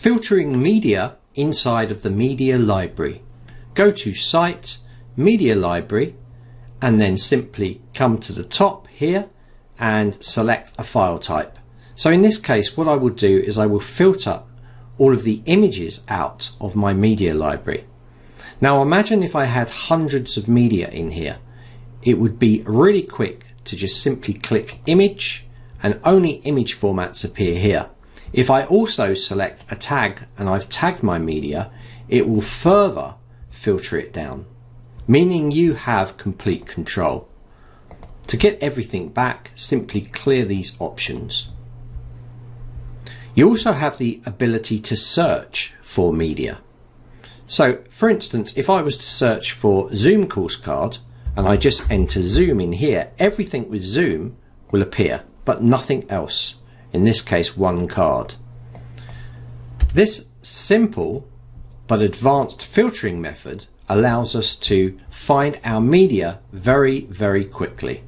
filtering media inside of the media library. Go to Site, Media Library, and then simply come to the top here and select a file type. So in this case, what I will do is I will filter all of the images out of my media library. Now imagine if I had hundreds of media in here. It would be really quick to just simply click Image, and only image formats appear here. If I also select a tag and I've tagged my media, it will further filter it down, meaning you have complete control. To get everything back, simply clear these options. You also have the ability to search for media. So for instance, if I was to search for Zoom course card and I just enter Zoom in here, everything with Zoom will appear, but nothing else. In this case, one card. This simple but advanced filtering method allows us to find our media very, very quickly.